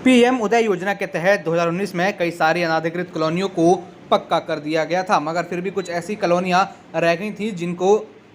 PM उदय योजना के तहत 2019 में कई सारी अनाधिकृत कॉलोनियों को पक्का कर दिया गया था, मगर फिर भी कुछ ऐसी कॉलोनियां रह गई थी जिनको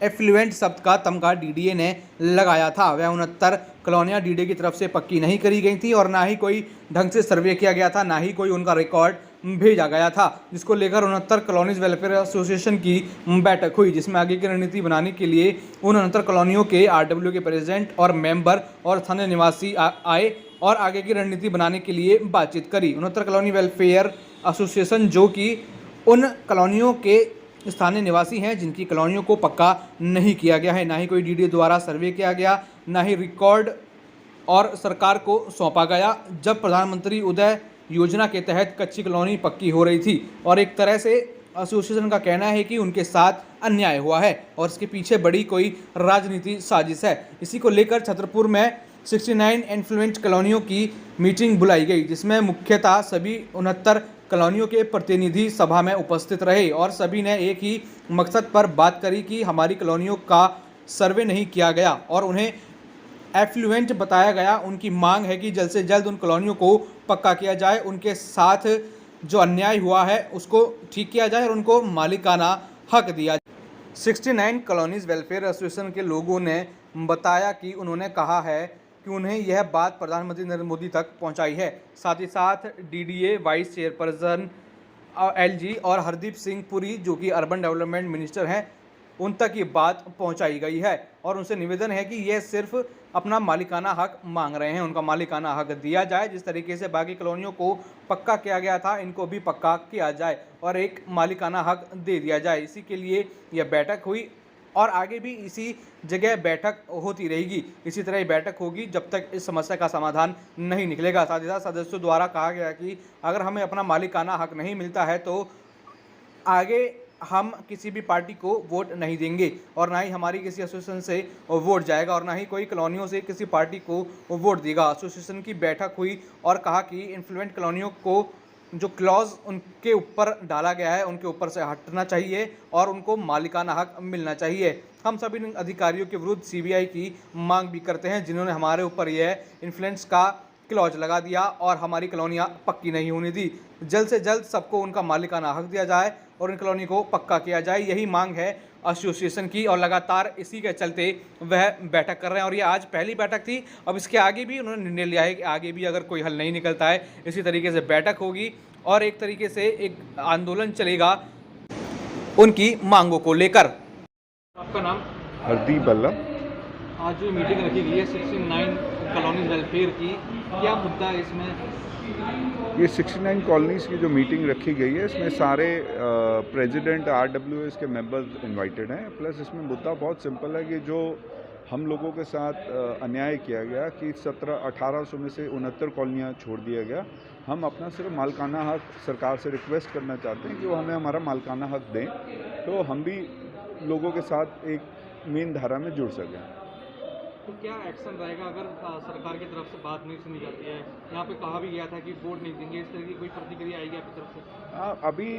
एफ्लुएंट शब्द का तमगा डीडीए ने लगाया था। वह 69 कॉलोनियां डीडीए की तरफ से पक्की नहीं करी गई थी और ना ही कोई ढंग से सर्वे किया गया था, ना ही कोई उनका रिकॉर्ड भेजा गया था, जिसको लेकर 69 कॉलोनीज वेलफेयर एसोसिएशन की बैठक हुई, जिसमें आगे की रणनीति बनाने के लिए 69 कॉलोनियों के आरडब्ल्यू के प्रेसिडेंट और मेंबर और स्थानीय निवासी आए और आगे की रणनीति बनाने के लिए बातचीत करी। 69 कॉलोनी वेलफेयर एसोसिएशन, जो कि उन कॉलोनियों के स्थानीय निवासी हैं जिनकी कॉलोनियों को पक्का नहीं किया गया है, ना ही कोई डीडीए द्वारा सर्वे किया गया, ना ही रिकॉर्ड और सरकार को सौंपा गया। जब प्रधानमंत्री उदय योजना के तहत कच्ची कॉलोनी पक्की हो रही थी और एक तरह से एसोसिएशन का कहना है कि उनके साथ अन्याय हुआ है और इसके पीछे बड़ी कोई राजनीति साजिश है। इसी को लेकर छतरपुर में 69 इन्फ्लुएंट कॉलोनियों की मीटिंग बुलाई गई, जिसमें मुख्यतः सभी 69 कॉलोनियों के प्रतिनिधि सभा में उपस्थित रहे और सभी ने एक ही मकसद पर बात करी कि हमारी कॉलोनियों का सर्वे नहीं किया गया और उन्हें एफ्लुएंट बताया गया। उनकी मांग है कि जल्द से जल्द उन कॉलोनियों को पक्का किया जाए, उनके साथ जो अन्याय हुआ है उसको ठीक किया जाए और उनको मालिकाना हक दिया जाए। 69 कॉलोनीज वेलफेयर एसोसिएशन के लोगों ने बताया कि उन्होंने कहा है कि उन्हें यह बात प्रधानमंत्री नरेंद्र मोदी तक पहुंचाई है। साथ ही साथ डीडीए वाइस चेयरपर्सन एलजी और हरदीप सिंह पुरी, जो कि अर्बन डेवलपमेंट मिनिस्टर हैं, उन तक ये बात पहुंचाई गई है और उनसे निवेदन है कि ये सिर्फ अपना मालिकाना हक मांग रहे हैं, उनका मालिकाना हक दिया जाए। जिस तरीके से बाकी कॉलोनियों को पक्का किया गया था, इनको भी पक्का किया जाए और एक मालिकाना हक दे दिया जाए। इसी के लिए यह बैठक हुई और आगे भी इसी जगह बैठक होती रहेगी। इसी तरह बैठक होगी जब तक इस समस्या का समाधान नहीं निकलेगा। साथ ही साथ सदस्यों द्वारा कहा गया कि अगर हमें अपना मालिकाना हक नहीं मिलता है तो आगे हम किसी भी पार्टी को वोट नहीं देंगे और ना ही हमारी किसी एसोसिएशन से वोट जाएगा और ना ही कोई कॉलोनियों से किसी पार्टी को वोट देगा। एसोसिएशन की बैठक हुई और कहा कि इन्फ्लुएंट कॉलोनियों को जो क्लॉज उनके ऊपर डाला गया है उनके ऊपर से हटना चाहिए और उनको मालिकाना हक मिलना चाहिए। हम सभी अधिकारियों के विरुद्ध सीबीआई की मांग भी करते हैं, जिन्होंने हमारे ऊपर यह इन्फ्लुएंस का क्लॉज लगा दिया और हमारी कॉलोनियाँ पक्की नहीं होने दी। जल्द से जल्द सबको उनका मालिकाना हक दिया जाए और इन कॉलोनी को पक्का किया जाए, यही मांग है एसोसिएशन की और लगातार इसी के चलते वह बैठक कर रहे हैं। और ये आज पहली बैठक थी, अब इसके आगे भी उन्होंने निर्णय लिया है कि आगे भी अगर कोई हल नहीं निकलता है इसी तरीके से बैठक होगी और एक तरीके से एक आंदोलन चलेगा उनकी मांगों को लेकर। आपका नाम? हरदीप बल्ला। आज जो मीटिंग रखी गई है 69 कॉलोनीज वेलफेयर की, क्या मुद्दा है इसमें? ये 69 कॉलोनीज़ की जो मीटिंग रखी गई है इसमें सारे प्रेसिडेंट आरडब्ल्यूएस के मेंबर्स इनवाइटेड हैं। प्लस इसमें मुद्दा बहुत सिंपल है कि जो हम लोगों के साथ अन्याय किया गया कि 1800 में से 69 कॉलोनियाँ छोड़ दिया गया, हम अपना सिर्फ मालिकाना हक सरकार से रिक्वेस्ट करना चाहते हैं कि वो हमें हमारा मालिकाना हक दें, तो हम भी लोगों के साथ एक मेन धारा में जुड़ सकें। तो क्या एक्शन रहेगा अगर सरकार की तरफ से बात नहीं सुनी जाती है? यहाँ पे कहा भी गया था कि वोट नहीं देंगे, इस तरह की कोई प्रतिक्रिया आएगी आपकी तरफ से? अभी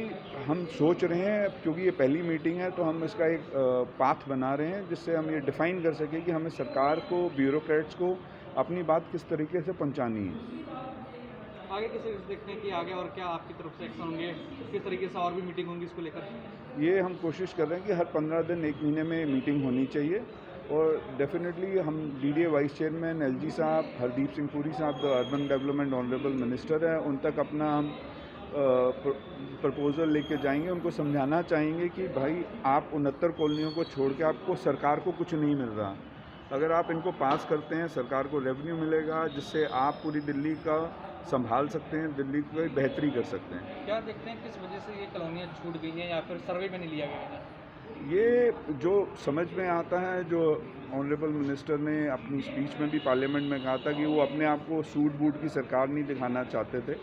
हम सोच रहे हैं, क्योंकि ये पहली मीटिंग है तो हम इसका एक पाथ बना रहे हैं जिससे हम ये डिफ़ाइन कर सकें कि हमें सरकार को, ब्यूरोक्रेट्स को अपनी बात किस तरीके से पहुँचानी है। आगे किसी देखते हैं कि आगे और क्या आपकी तरफ से एक्शन होंगे, किस तरीके से और भी मीटिंग होंगी इसको लेकर? ये हम कोशिश कर रहे हैं कि हर 15 दिन 1 महीने में मीटिंग होनी चाहिए और डेफिनेटली हम डीडीए वाइस चेयरमैन एलजी साहब, हरदीप सिंह पुरी साहब जो अर्बन डेवलपमेंट ऑनरेबल मिनिस्टर हैं, उन तक अपना हम प्रपोज़ल लेके जाएंगे। उनको समझाना चाहेंगे कि भाई आप 69 कॉलोनियों को छोड़ के आपको सरकार को कुछ नहीं मिल रहा। अगर आप इनको पास करते हैं सरकार को रेवेन्यू मिलेगा जिससे आप पूरी दिल्ली का संभाल सकते हैं, दिल्ली की बेहतरी कर सकते हैं। क्या देखते हैं किस वजह से ये कॉलोनियाँ छूट गई हैं या फिर सर्वे में नहीं लिया गया है? ये जो समझ में आता है, जो ऑनरेबल मिनिस्टर ने अपनी स्पीच में भी पार्लियामेंट में कहा था कि वो अपने आप को सूट बूट की सरकार नहीं दिखाना चाहते थे,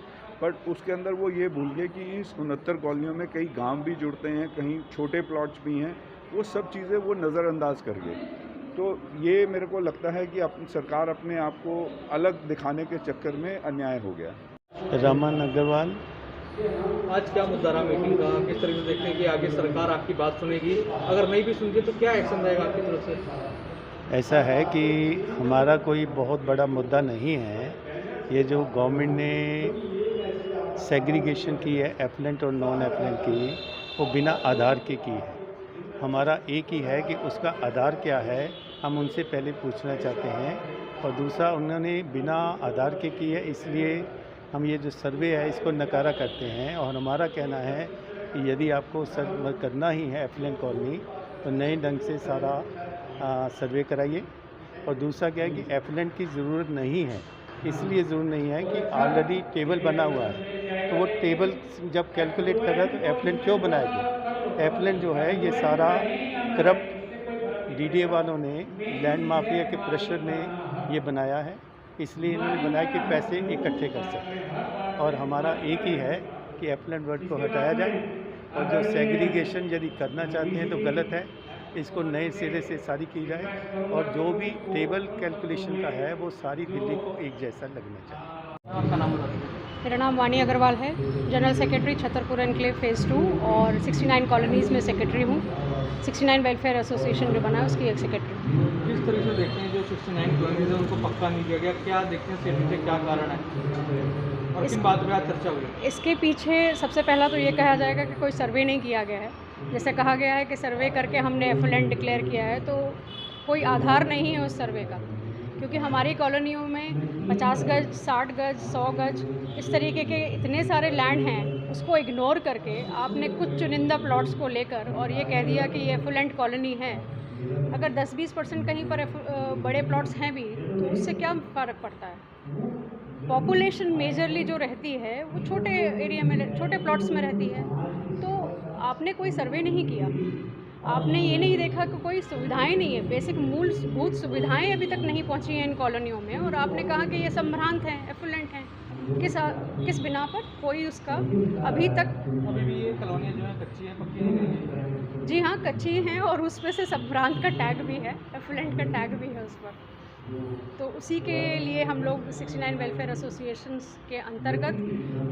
बट उसके अंदर वो ये भूल गए कि इस 69 कॉलोनियों में कई गांव भी जुड़ते हैं, कहीं छोटे प्लॉट्स भी हैं, वो सब चीज़ें वो नज़रअंदाज कर गए। तो ये मेरे को लगता है कि अपनी सरकार अपने आप को अलग दिखाने के चक्कर में अन्याय हो गया। रमन अग्रवाल। आज क्या मुद्दा रहा मीटिंग का? किस तरीके से देखते हैं कि आगे सरकार आपकी बात सुनेगी? अगर नहीं भी सुनती तो क्या एक्शन रहेगा आपकी तरफ से? ऐसा है कि हमारा कोई बहुत बड़ा मुद्दा नहीं है, ये जो गवर्नमेंट ने सेग्रीगेशन की है एफलेंट और नॉन एफलेंट की, वो बिना आधार के की है। हमारा एक ही है कि उसका आधार क्या है, हम उनसे पहले पूछना चाहते हैं। और दूसरा, उन्होंने बिना आधार के की है, इसलिए हम ये जो सर्वे है इसको नकारा करते हैं। और हमारा कहना है कि यदि आपको सर्वे करना ही है एफलेंट कॉलोनी, तो नए ढंग से सारा सर्वे कराइए। और दूसरा क्या है कि एफलेंट की ज़रूरत नहीं है, इसलिए ज़रूरत नहीं है कि ऑलरेडी टेबल बना हुआ है, तो वो टेबल जब कैलकुलेट कर रहा है तो एफलेंट क्यों बनाएगी। एफलेंट जो है ये सारा करप्ट डीडीए वालों ने, लैंड माफिया के प्रेशर ने ये बनाया है, इसलिए इन्होंने बनाया कि पैसे इकट्ठे कर सकें। और हमारा एक ही है कि एफलेंट वर्ड को हटाया जाए, और जो सेग्रीगेशन यदि करना चाहते हैं तो गलत है, इसको नए सिरे से सारी की जाए। और जो भी टेबल कैलकुलेशन का है वो सारी दिल्ली को एक जैसा लगना चाहिए। आपका नाम बता दीजिए। मेरा नाम वानी अग्रवाल है, general secretary Chhatarpur enclave phase 2 और 69 कॉलोनीज़ में सेक्रेटरी हूँ। 69 वेलफेयर एसोसिएशन जो बना है उसकी एक सेक्रेटरी हूँ। किस तरह से देखते हैं जो 69 कॉलोनीज है उनको पक्का नहीं किया गया, क्या देखते हैं सिर्फ से क्या कारण है और किन बातों पर आज चर्चा हुई? इसके पीछे सबसे पहला तो ये कहा जाएगा कि कोई सर्वे नहीं किया गया है। जैसे कहा गया है कि सर्वे करके हमने एफलेंट डिक्लेयर किया है, तो कोई आधार नहीं है उस सर्वे का, क्योंकि हमारी कॉलोनियों में 50 गज, 60 गज, 100 गज इस तरीके के इतने सारे लैंड हैं। उसको इग्नोर करके आपने कुछ चुनिंदा प्लॉट्स को लेकर और ये कह दिया कि ये एफलेंट कॉलोनी है। अगर 10-20% कहीं पर बड़े प्लॉट्स हैं भी तो उससे क्या फ़र्क पड़ता है। पॉपुलेशन मेजरली जो रहती है वो छोटे एरिया में, छोटे प्लॉट्स में रहती है। तो आपने कोई सर्वे नहीं किया, आपने ये नहीं देखा कि कोई सुविधाएं नहीं है, बेसिक मूलभूत सुविधाएं अभी तक नहीं पहुंची हैं इन कॉलोनियों में, और आपने कहा कि ये संभ्रांत हैं, एफुलेंट हैं। किस बिना पर कोई उसका अभी तक। अभी भी ये कॉलोनियाँ जो है कच्ची है, पक्की नहीं गई है। जी हाँ, कच्ची हैं और उस पे से संभ्रांत का टैग भी है, एफुलेंट का टैग भी है उस पर। तो उसी के लिए हम लोग 69 वेलफेयर एसोसिएशंस के अंतर्गत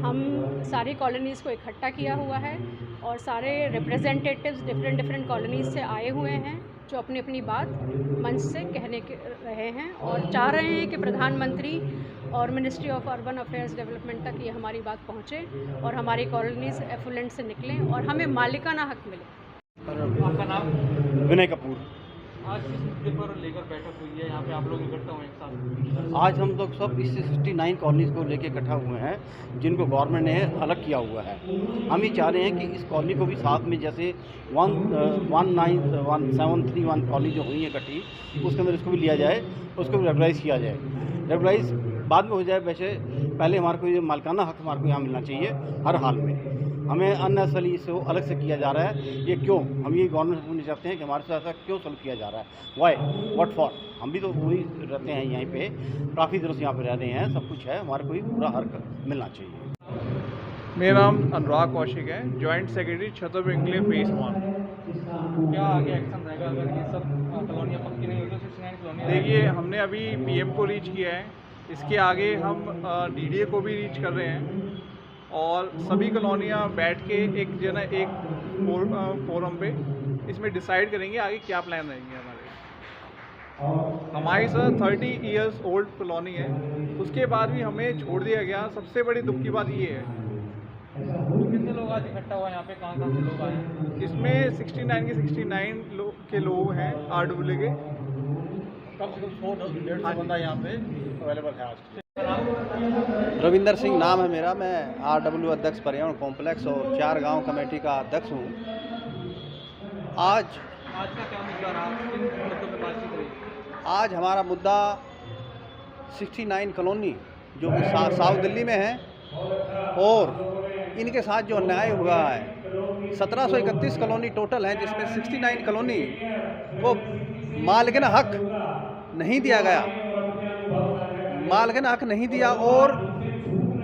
हम सारी कॉलोनीज़ को इकट्ठा किया हुआ है, और सारे रिप्रेजेंटेटिव्स डिफरेंट कॉलोनीज़ से आए हुए हैं जो अपनी अपनी बात मंच से कहने के रहे हैं और चाह रहे हैं कि प्रधानमंत्री और ministry of urban affairs development तक ये हमारी बात पहुँचे और हमारी कॉलोनीज़ एफुलेंट से निकलें और हमें मालिकाना हक मिले। आपका नाम? विनय कपूर। आज किस मुद्दे पर लेकर बैठक हुई है, यहाँ पे आप लोग इकट्ठा हुए एक साथ? आज हम लोग सब इस 69 कॉलोनीज़ को लेके इकट्ठा हुए हैं जिनको गवर्नमेंट ने अलग किया हुआ है। हम ये चाह रहे हैं कि इस कॉलोनी को भी साथ में, जैसे 1731 कॉलोनी जो हुई है इकट्ठी, उसके अंदर इसको भी लिया जाए, उसको भी रेगुलाइज़ किया जाए। रेगुलाइज़ बाद में हो जाए, वैसे पहले हमारे को ये मालिकाना हक हमारे को यहाँ मिलना चाहिए हर हाल में। हमें अननेसेसरी इसको अलग से किया जा रहा है, ये क्यों? हम ये गवर्नमेंट से पूछना चाहते हैं कि हमारे साथ ऐसा क्यों सल्व किया जा रहा है, वाई, व्हाट फॉर। हम भी तो वही रहते हैं यहीं पे, काफ़ी दिनों से यहाँ पे रह रहे हैं, सब कुछ है, हमारे को भी पूरा हक मिलना चाहिए। मेरा नाम अनुराग कौशिक है, joint secretary Chhatarpur enclave phase 1। क्या आगे एक्शन रहेगा अगर ये सब कॉलोनियाँ पक्की नहीं होगी तो 69 कॉलोनियाँ? देखिए, हमने अभी पीएम को रीच किया है, इसके आगे हम डीडीए को भी रीच कर रहे हैं, और सभी कॉलोनियाँ बैठ के एक फोरम पे इसमें डिसाइड करेंगे आगे क्या प्लान रहेंगे हमारी सर 30 इयर्स ओल्ड कॉलोनी है, उसके बाद भी हमें छोड़ दिया गया। सबसे बड़ी दुख की बात ये है। तो कितने लोग आज इकट्ठा हुआ यहाँ पे, कहाँ से लोग आए? इसमें 69 के 69 के लोग हैं RWA के। कम से कम 100-150 बंदा यहाँ पे अवेलेबल है आज। रविंदर सिंह नाम है मेरा, मैं RW अध्यक्ष पर्यावरण कॉम्प्लेक्स और 4 गांव कमेटी का अध्यक्ष हूँ। आज का क्या मुद्दा रहा, किन मुद्दों पर बातचीत रही? आज हमारा मुद्दा 69 कॉलोनी जो कि साउथ दिल्ली में है, और इनके साथ जो अन्याय हुआ है, 1731 कॉलोनी टोटल है, जिसमें 69 कॉलोनी को मालिकाना हक नहीं दिया गया, मालिकाना हक नहीं दिया, और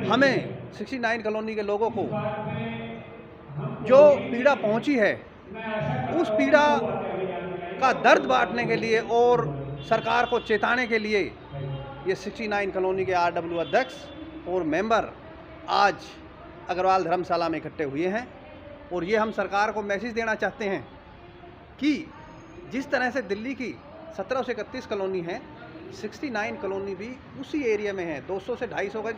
हमें 69 कॉलोनी के लोगों को जो पीड़ा पहुंची है उस पीड़ा का दर्द बांटने के लिए और सरकार को चेताने के लिए ये 69 कॉलोनी के RW अध्यक्ष और मेंबर आज अग्रवाल धर्मशाला में इकट्ठे हुए हैं। और ये हम सरकार को मैसेज देना चाहते हैं कि जिस तरह से दिल्ली की 1731 कॉलोनी है, 69 कॉलोनी भी उसी एरिया में है, 200 से 250 गज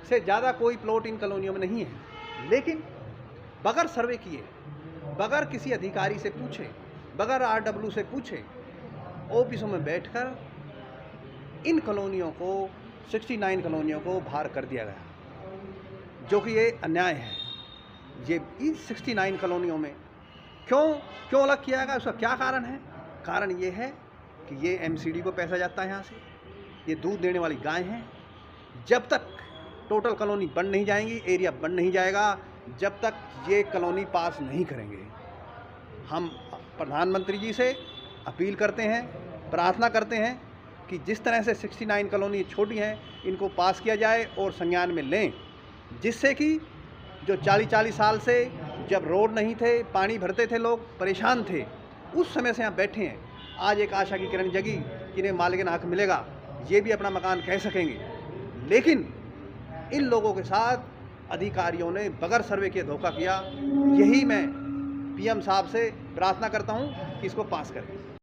से ज़्यादा कोई प्लॉट इन कॉलोनियों में नहीं है। लेकिन बगैर सर्वे किए, बगैर किसी अधिकारी से पूछे, बगैर RW से पूछे, ऑफिसों में बैठकर इन कॉलोनियों को 69 कॉलोनियों को बाहर कर दिया गया, जो कि ये अन्याय है। ये इन 69 कॉलोनियों में क्यों अलग किया गया, उसका क्या कारण है? कारण ये है कि ये MCD को पैसा जाता है यहाँ से, ये दूध देने वाली गाय हैं। जब तक टोटल कॉलोनी बन नहीं जाएंगी, एरिया बन नहीं जाएगा, जब तक ये कॉलोनी पास नहीं करेंगे। हम प्रधानमंत्री जी से अपील करते हैं, प्रार्थना करते हैं कि जिस तरह से 69 कॉलोनी छोटी हैं, इनको पास किया जाए और संज्ञान में लें, जिससे कि जो 40-40 साल से जब रोड नहीं थे, पानी भरते थे, लोग परेशान थे, उस समय से यहाँ बैठे हैं। आज एक आशा की किरण जगी कि इन्हें मालिकाना हक मिलेगा, ये भी अपना मकान कह सकेंगे। लेकिन इन लोगों के साथ अधिकारियों ने बगैर सर्वे के धोखा किया। यही मैं PM साहब से प्रार्थना करता हूँ कि इसको पास करें।